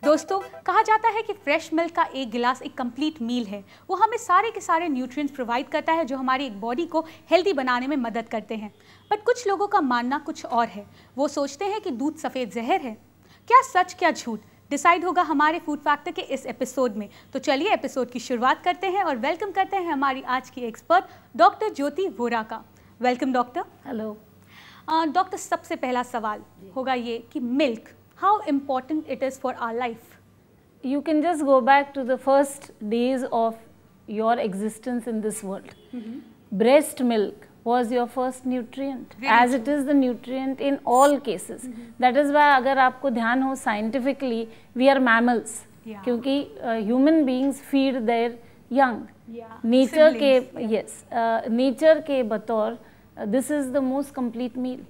दोस्तों, कहा जाता है कि फ्रेश मिल्क का एक गिलास एक कंप्लीट मील है। वो हमें सारे के सारे न्यूट्रिएंट्स प्रोवाइड करता है जो हमारी एक बॉडी को हेल्दी बनाने में मदद करते हैं। बट कुछ लोगों का मानना कुछ और है। वो सोचते हैं कि दूध सफ़ेद जहर है। क्या सच क्या झूठ डिसाइड होगा हमारे फूड फैक्टर के इस एपिसोड में। तो चलिए एपिसोड की शुरुआत करते हैं और वेलकम करते हैं हमारी आज की एक्सपर्ट डॉक्टर ज्योति वोरा का। Welcome doctor. हेलो डॉक्टर, सबसे पहला सवाल होगा ये कि milk, how important it is for our life? You can just go back to the first days of your existence in this world. Breast milk was your first nutrient, as it is the nutrient in all cases. That is why अगर आपको ध्यान हो scientifically we are mammals, क्योंकि human beings feed their young. Nature के nature के बतौर this is the most complete meal.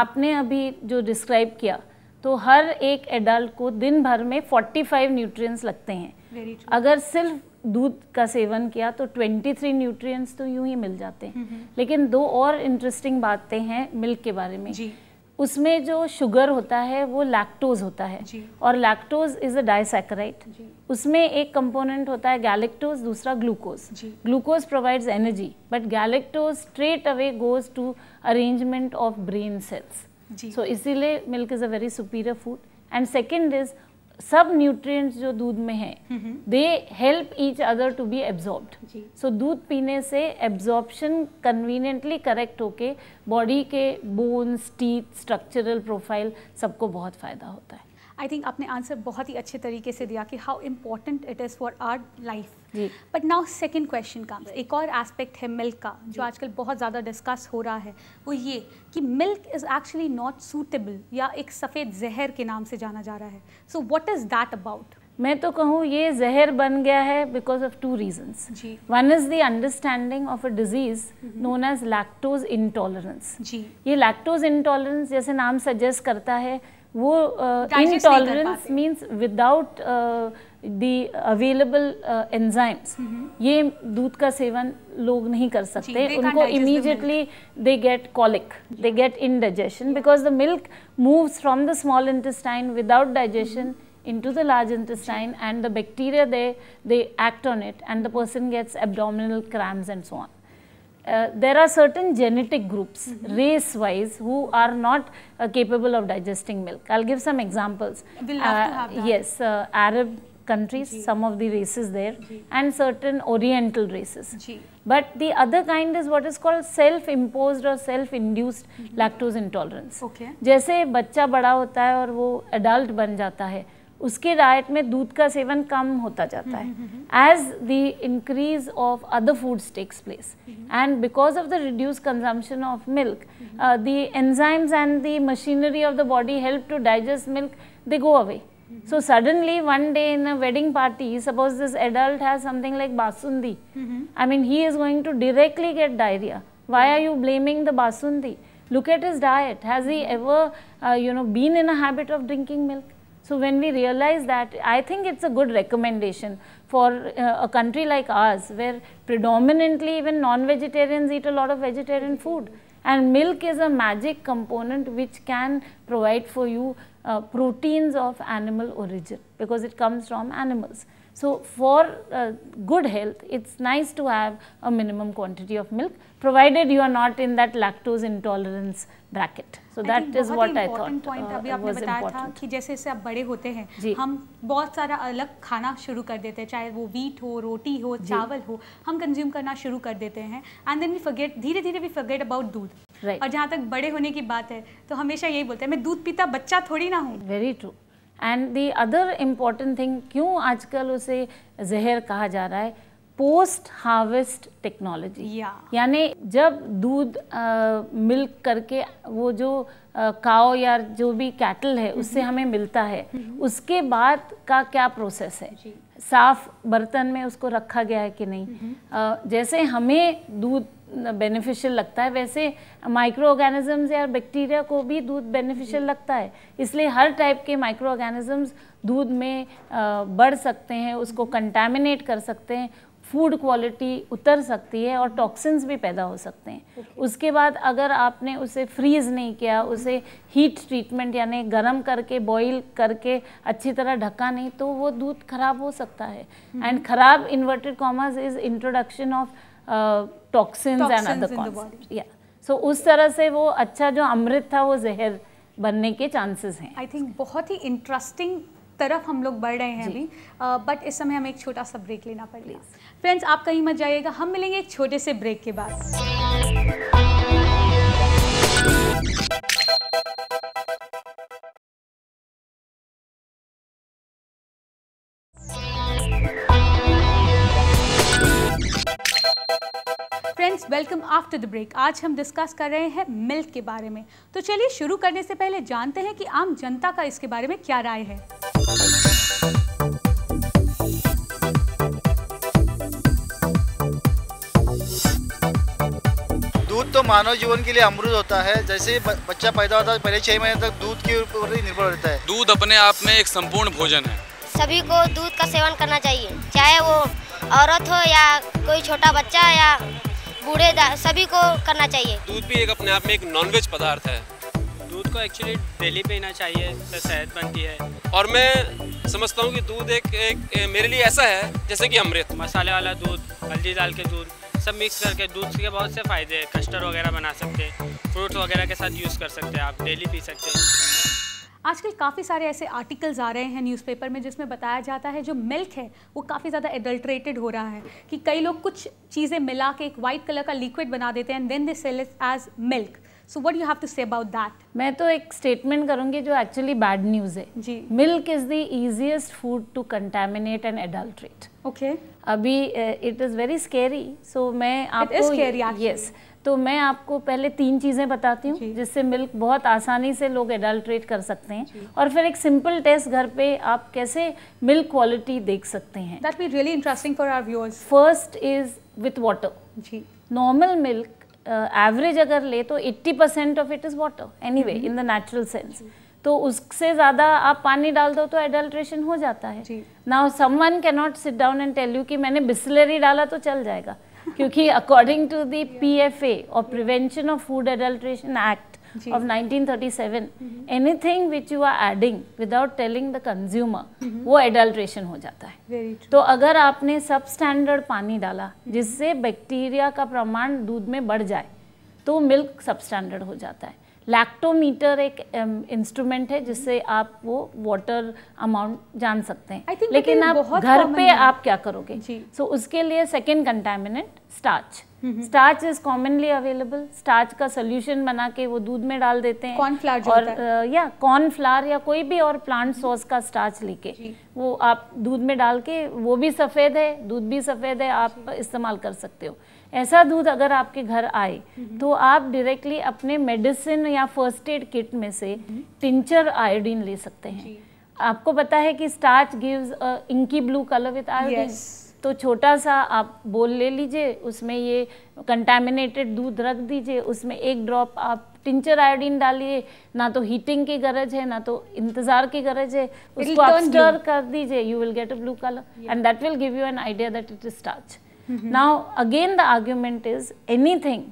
आपने अभी जो describe किया तो हर एक एडल्ट को दिन भर में 45 न्यूट्रिएंट्स लगते हैं। अगर सिर्फ दूध का सेवन किया तो 23 न्यूट्रिएंट्स तो यूं ही मिल जाते हैं। लेकिन दो और इंटरेस्टिंग बातें हैं मिल्क के बारे में। उसमें जो शुगर होता है वो लैक्टोज होता है और लैक्टोज इज अ डाइसैकेराइड। उसमें एक कंपोनेंट होता है गैलेक्टोज, दूसरा glucose. Glucose provides energy but galactose straight away goes to arrangement of brain cells. So इसीलिए milk is a very superior food. And second is सब न्यूट्रिएंट्स जो दूध में हैं they help each other to be absorbed. So दूध पीने से absorption conveniently correct होके बॉडी के बोन्स, टीथ, स्ट्रक्चरल प्रोफाइल सबको बहुत फ़ायदा होता है। आई थिंक आपने आंसर बहुत ही अच्छे तरीके से दिया कि how important it is for our life. But now second question comes. एक और एस्पेक्ट है मिल्क का जो आजकल बहुत ज़्यादा डिस्कस हो रहा है, वो ये कि milk is actually not suitable या एक सफ़ेद जहर के नाम से जाना जा रहा है। So what is that about? मैं तो कहूँ ये जहर बन गया है because of two reasons. One is the understanding of a disease known as lactose intolerance. ये लैक्टोज इंटॉलरेंस जैसे नाम सजेस्ट करता है वो intolerance means without the available enzymes. ये दूध का सेवन लोग नहीं कर सकते। उनको immediately they get colic, they get indigestion because the milk moves from the small intestine without digestion into the large intestine and the bacteria they act on it and the person gets abdominal cramps and so on. There are certain genetic groups race wise who are not capable of digesting milk. I'll give some examples. We'll have to have that. Yes, Arab countries, some of the races there and certain oriental races. But the other kind is what is called self-imposed or self-induced lactose intolerance. जैसे बच्चा बड़ा होता है और वो adult बन जाता है, उसके डाइट में दूध का सेवन कम होता जाता है as the increase of other foods takes place and because of the reduce consumption of milk the enzymes and the machinery of the body help to digest milk, they go away. So suddenly one day in a wedding party, suppose this adult has something like basundi, I mean he is going to directly get diarrhea. Why are you blaming the basundi? Look at his diet. Has he ever been in a habit of drinking milk? So when we realize that, I think it's a good recommendation for a country like ours where predominantly even non-vegetarians eat a lot of vegetarian food, and milk is a magic component which can provide for you proteins of animal origin because it comes from animals. So for good health, it's nice to have a minimum quantity of milk, provided you are not in that lactose intolerance bracket. So that is what I thought was important. कि जैसे जैसे आप बड़े होते हैं हम बहुत सारा अलग खाना शुरू कर देते हैं, चाहे वो वीट हो, रोटी हो, चावल हो, हम कंज्यूम करना शुरू कर देते हैं एंड देन वी फॉरगेट, धीरे धीरे वी फॉरगेट अबाउट दूध. और जहाँ तक बड़े होने की बात है तो हमेशा यही बोलते हैं मैं दूध पीता बच्चा थोड़ी ना हूँ. Very true. And the other important thing, क्यों आजकल उसे जहर कहा जा रहा है, पोस्ट हार्वेस्ट टेक्नोलॉजी. यानी जब दूध मिल्क करके वो जो काओ या जो भी कैटल है उससे हमें मिलता है, उसके बाद का क्या प्रोसेस है, साफ बर्तन में उसको रखा गया है कि नहीं. जैसे हमें दूध बेनिफिशियल लगता है, वैसे माइक्रो ऑर्गेनिजम्स या बैक्टीरिया को भी दूध बेनिफिशियल लगता है। इसलिए हर टाइप के माइक्रो ऑर्गेनिजम्स दूध में बढ़ सकते हैं, उसको कंटामिनेट कर सकते हैं, फूड क्वालिटी उतर सकती है और टॉक्सिन्स भी पैदा हो सकते हैं। उसके बाद अगर आपने उसे फ्रीज़ नहीं किया, उसे हीट ट्रीटमेंट यानी गर्म करके बॉईल करके अच्छी तरह ढका नहीं, तो वो दूध खराब हो सकता है। एंड खराब inverted commas is introduction of toxins and other concepts. या सो उस तरह से वो अच्छा जो अमृत था वो जहर बनने के चांसेस हैं। आई थिंक बहुत ही इंटरेस्टिंग तरफ हम लोग बढ़ रहे हैं अभी, बट इस समय हमें एक छोटा सा ब्रेक लेना पड़ेगा। फ्रेंड्स, आप कहीं मत जाइएगा, हम मिलेंगे एक छोटे से ब्रेक के बाद। Friends, welcome after the break. आज हम डिस्कस कर रहे हैं मिल्क के बारे में। तो चलिए शुरू करने से पहले जानते हैं कि आम जनता का इसके बारे में क्या राय है। दूध तो मानव जीवन के लिए अमृत होता है। जैसे बच्चा पैदा होता है पहले 6 महीने तक दूध के ऊपर ही निर्भर रहता है। दूध अपने आप में एक संपूर्ण भोजन है। सभी को दूध का सेवन करना चाहिए, चाहे वो औरत हो या कोई छोटा बच्चा या बूढ़े, सभी को करना चाहिए। दूध भी एक अपने आप में एक नॉनवेज पदार्थ है। दूध को एक्चुअली डेली पीना चाहिए, इससे सेहत बनती है। और मैं समझता हूँ कि दूध एक मेरे लिए ऐसा है जैसे कि अमृत। मसाले वाला दूध, हल्दी डाल के दूध, सब मिक्स करके दूध के बहुत से फ़ायदे हैं। कस्टर्ड वगैरह बना सकते हैं, फ्रूट्स वगैरह के साथ यूज़ कर सकते हैं, आप डेली पी सकते हैं। आजकल काफ़ी सारे ऐसे आर्टिकल्स आ रहे हैं न्यूज़पेपर में जिसमें बताया जाता है जो मिल्क है वो काफ़ी ज़्यादा एडल्ट्रेटेड हो रहा है, कि कई लोग कुछ चीज़ें मिला के एक वाइट कलर का लिक्विड बना देते हैं and then they sell it as milk. So what you have to say about that? मैं तो एक स्टेटमेंट करूंगी जो एक्चुअली बैड न्यूज़ है जी। Milk is the easiest food to contaminate and adulterate. Okay, अभी it is very scary. So मैं आपको यस तो मैं आपको पहले 3 चीज़ें बताती हूँ जिससे मिल्क बहुत आसानी से लोग एडल्ट्रेट कर सकते हैं, और फिर एक सिंपल टेस्ट घर पे आप कैसे मिल्क क्वालिटी देख सकते हैं। That be really interesting for our viewers. First is with water. जी, नॉर्मल मिल्क एवरेज अगर ले तो 80% of it is water anyway in the natural sense. तो उससे ज़्यादा आप पानी डाल दो तो एडल्ट्रेशन हो जाता है। Now someone can not sit down and tell you कि मैंने बिस्लरी डाला तो चल जाएगा, क्योंकि अकॉर्डिंग टू द PFA और prevention of food adulteration act of 1937, anything which you are adding without telling the consumer वो एडल्ट्रेशन हो जाता है। तो अगर आपने सब स्टैंडर्ड पानी डाला जिससे बैक्टीरिया का प्रमाण दूध में बढ़ जाए तो मिल्क सब स्टैंडर्ड हो जाता है। लैक्टोमीटर एक इंस्ट्रूमेंट है जिससे आप वो वाटर अमाउंट जान सकते हैं, लेकिन आप घर पे आप क्या करोगे? सो उसके लिए second contaminant starch. Starch is commonly available. Starch का सोल्यूशन बना के वो दूध में डाल देते हैं, कॉर्नफ्लावर और या कॉर्नफ्लावर या कोई भी और प्लांट सोर्स का स्टार्च लेके वो आप दूध में डाल के, वो भी सफ़ेद है, दूध भी सफ़ेद है, आप इस्तेमाल कर सकते हो। ऐसा दूध अगर आपके घर आए तो आप डायरेक्टली अपने मेडिसिन या फर्स्ट एड किट में से टिंचर आयोडीन ले सकते हैं। आपको पता है कि starch gives a inky blue colour with iodine. तो छोटा सा आप बोल ले लीजिए, उसमें ये कंटामिनेटेड दूध रख दीजिए, उसमें 1 ड्रॉप आप टिंचर आयोडीन डालिए। ना तो हीटिंग की गरज है ना तो इंतज़ार की गरज है, उसको आप स्टर कर दीजिए, you will get a blue colour and that will give you an idea that it is starch. Now again the argument is anything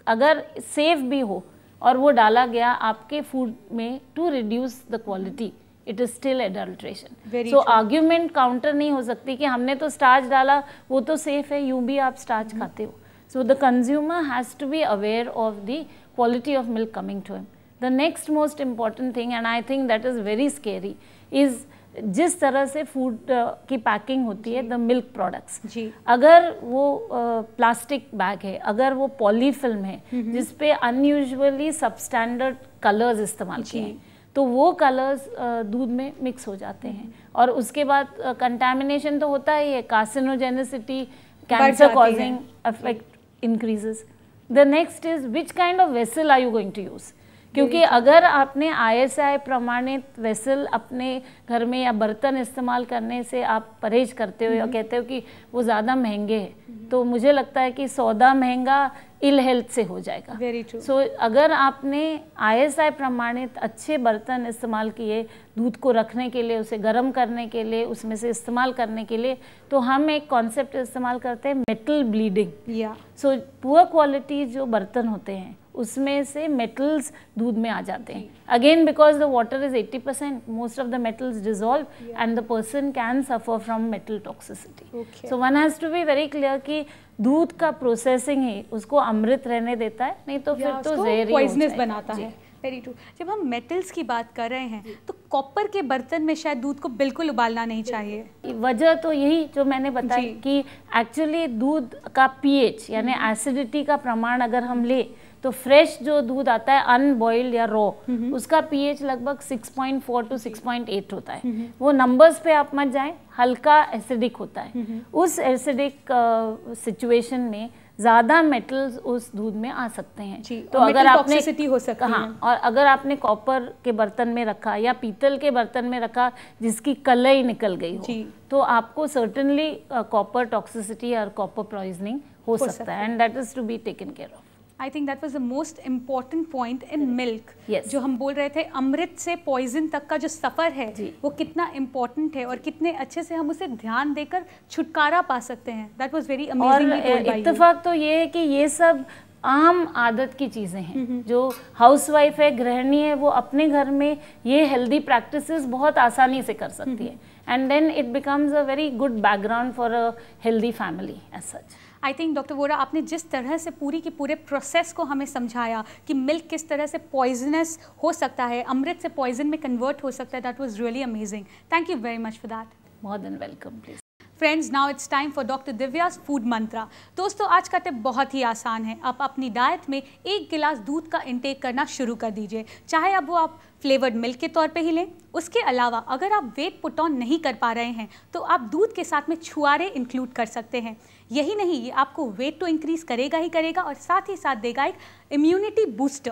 अगर सेफ भी हो और वो डाला गया आपके फूड में to reduce the quality, it is still adulteration. So argument counter नहीं हो सकती कि हमने तो स्टार्च डाला वो तो सेफ है, यूं भी आप स्टार्च खाते हो। So the consumer has to be aware of the quality of milk coming to him. The next most important thing and I think that is very scary is जिस तरह से फूड की पैकिंग होती है the milk products. अगर वो plastic bag है, अगर वो पॉलीफिल्म है जिस पे अनयूजुअली सबस्टैंडर्ड कलर्स इस्तेमाल किए हैं, तो वो कलर्स दूध में मिक्स हो जाते हैं और उसके बाद कंटैमिनेशन तो होता ही है, carcinogenicity, cancer causing effect increases. The next is which kind of vessel are you going to use, क्योंकि अगर आपने ISI प्रमाणित वेसल अपने घर में या बर्तन इस्तेमाल करने से आप परहेज करते हो या कहते हो कि वो ज़्यादा महंगे हैं, तो मुझे लगता है कि सौदा महंगा इल हेल्थ से हो जाएगा। Very true. सो अगर आपने ISI प्रमाणित अच्छे बर्तन इस्तेमाल किए दूध को रखने के लिए, उसे गर्म करने के लिए, उसमें से इस्तेमाल करने के लिए, तो हम एक कॉन्सेप्ट इस्तेमाल करते हैं metal bleeding. So poor quality जो बर्तन होते हैं उसमें से मेटल्स दूध में आ जाते हैं। Again because the water is 80%, most of the metals dissolve and the person can suffer from metal toxicity. So one has to be very clear कि दूध का प्रोसेसिंग ही उसको अमृत रहने देता है, नहीं तो फिर तो जहर पॉइजनस बनाता है। Very true. जब हम मेटल्स की बात कर रहे हैं तो कॉपर के बर्तन में शायद दूध को बिल्कुल उबालना नहीं चाहिए। वजह तो यही जो मैंने बताई कि एक्चुअली दूध का pH यानी एसिडिटी का प्रमाण अगर हम ले तो फ्रेश जो दूध आता है अनबॉइल्ड या रॉ, उसका pH लगभग 6.4 to 6.8 होता है। वो नंबर्स पे आप मत जाएं, हल्का एसिडिक होता है। उस एसिडिक सिचुएशन में ज़्यादा मेटल्स उस दूध में आ सकते हैं। तो अगर आपने हो सकती है। हाँ, और अगर आपने कॉपर के बर्तन में रखा या पीतल के बर्तन में रखा जिसकी कलई निकल गई हो, तो आपको सर्टेनली कॉपर टॉक्सिसिटी और कॉपर पॉइजनिंग हो सकता है, and that is to be taken care of. I think that was the most important point in milk. जो हम बोल रहे थे अमृत से पॉइजन तक का जो सफ़र है वो कितना इम्पॉर्टेंट है और कितने अच्छे से हम उसे ध्यान देकर छुटकारा पा सकते हैं। That was very amazing. और इत्तेफाक तो ये है कि ये सब आम आदत की चीज़ें हैं। जो हाउसवाइफ है, गृहिणी है, वो अपने घर में ये हेल्दी प्रैक्टिसेस बहुत आसानी से कर सकती है, and then it becomes a very good background for a healthy family as such. I think doctor Vora, आपने जिस तरह से पूरी की पूरे प्रोसेस को हमें समझाया कि मिल्क किस तरह से पॉइजनस हो सकता है, अमृत से पॉइजन में कन्वर्ट हो सकता है, that was really amazing. Thank you very much for that. More than welcome. Please friends, now it's time for doctor दिव्या's फूड मंत्रा। दोस्तों, आज का टिप बहुत ही आसान है। आप अपनी डाइट में 1 गिलास दूध का इंटेक करना शुरू कर दीजिए, चाहे अब वो आप फ्लेवर्ड मिल्क के तौर पे ही लें। उसके अलावा अगर आप वेट पुट ऑन नहीं कर पा रहे हैं तो आप दूध के साथ में छुआरे इंक्लूड कर सकते हैं। यही नहीं, ये आपको वेट तो इंक्रीज करेगा ही करेगा और साथ ही साथ देगा एक इम्यूनिटी बूस्टर।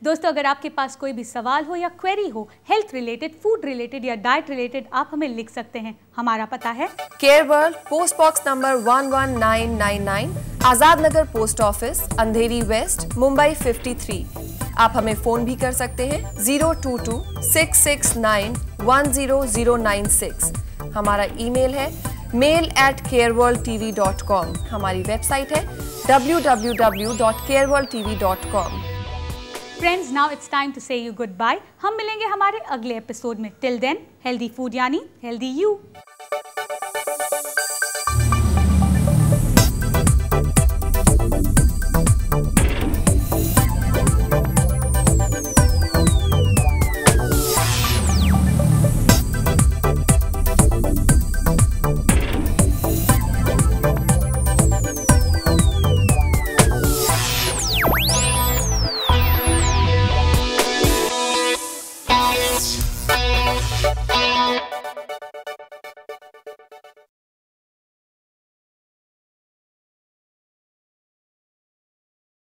दोस्तों, अगर आपके पास कोई भी सवाल हो या क्वेरी हो हेल्थ रिलेटेड, फूड रिलेटेड या डाइट रिलेटेड, आप हमें लिख सकते हैं। हमारा पता है care world, post box number 11999, Azad Nagar post office, अंधेरी वेस्ट, मुंबई 53। आप हमें फोन भी कर सकते हैं 022-669-10096। हमारा ईमेल है mail@careworldtv.com। हमारी वेबसाइट है www.careworldtv.com। Friends, now it's time to say you goodbye. हम मिलेंगे हमारे अगले एपिसोड में। टिल देन, हेल्दी फूड यानी हेल्दी यू। Bye.